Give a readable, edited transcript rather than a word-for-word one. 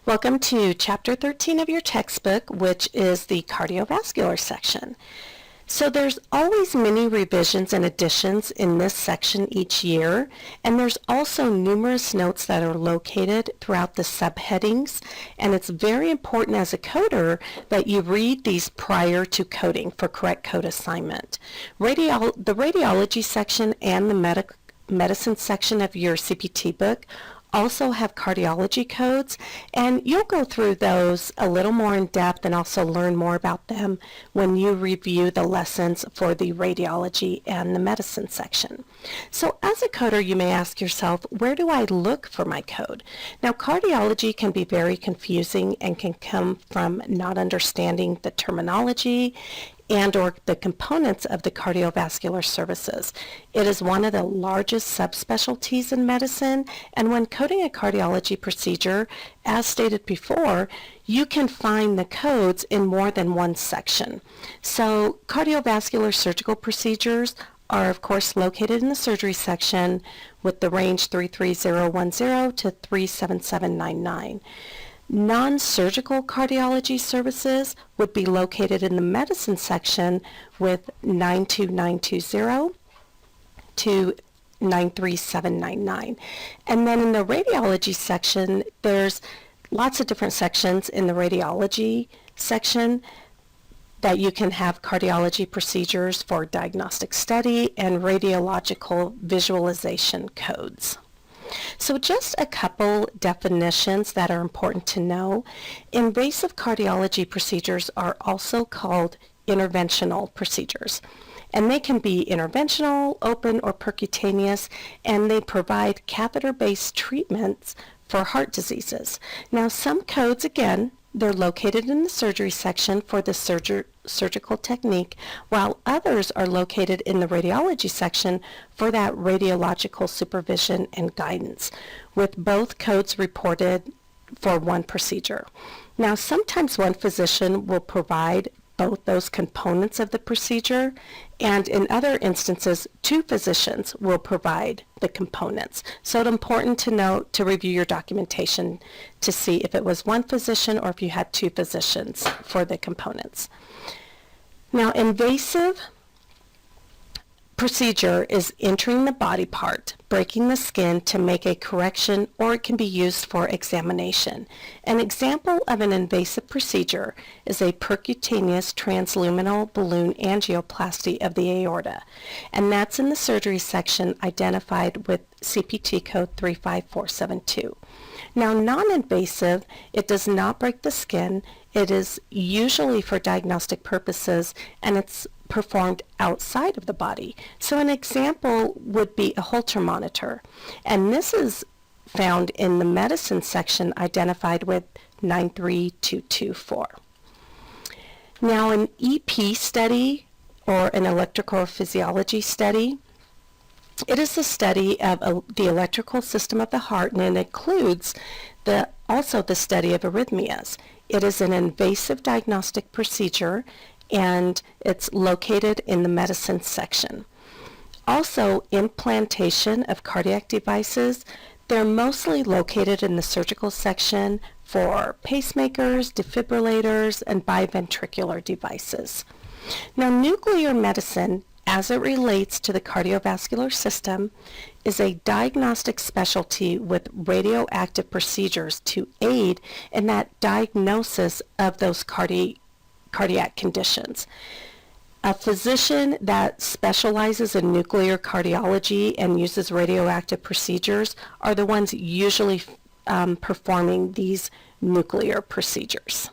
Welcome to Chapter 13 of your textbook, which is the cardiovascular section. So there's always many revisions and additions in this section each year, and there's also numerous notes that are located throughout the subheadings, and it's very important as a coder that you read these prior to coding for correct code assignment. The radiology section and the medicine section of your CPT book also have cardiology codes, and you'll go through those a little more in depth and also learn more about them when you review the lessons for the radiology and the medicine section. So as a coder, you may ask yourself, where do I look for my code? Now, cardiology can be very confusing and can come from not understanding the terminology and or the components of the cardiovascular services. It is one of the largest subspecialties in medicine, and when coding a cardiology procedure, as stated before, you can find the codes in more than one section. So cardiovascular surgical procedures are of course located in the surgery section with the range 33010 to 37799. Non-surgical cardiology services would be located in the medicine section with 92920 to 93799. And then in the radiology section, there's lots of different sections in the radiology section that you can have cardiology procedures for diagnostic study and radiological visualization codes. So just a couple definitions that are important to know. Invasive cardiology procedures are also called interventional procedures. And they can be interventional, open, or percutaneous, and they provide catheter-based treatments for heart diseases. Now, some codes, again, they're located in the surgery section for the surgical technique, while others are located in the radiology section for that radiological supervision and guidance, with both codes reported for one procedure. Now, sometimes one physician will provide both those components of the procedure, and in other instances, two physicians will provide the components. So it's important to note to review your documentation to see if it was one physician or if you had two physicians for the components. Now, invasive procedure is entering the body part, breaking the skin to make a correction, or it can be used for examination. An example of an invasive procedure is a percutaneous transluminal balloon angioplasty of the aorta, and that's in the surgery section identified with CPT code 35472. Now, non-invasive, it does not break the skin. It is usually for diagnostic purposes, and it's performed outside of the body. So an example would be a Holter monitor, and this is found in the medicine section identified with 93224. Now, an EP study or an electrophysiology study, it is the study of the electrical system of the heart, and it includes also the study of arrhythmias. It is an invasive diagnostic procedure, and it's located in the medicine section. Also, implantation of cardiac devices, they're mostly located in the surgical section for pacemakers, defibrillators, and biventricular devices. Now, nuclear medicine, as it relates to the cardiovascular system, is a diagnostic specialty with radioactive procedures to aid in that diagnosis of those cardiac conditions. A physician that specializes in nuclear cardiology and uses radioactive procedures are the ones usually performing these nuclear procedures.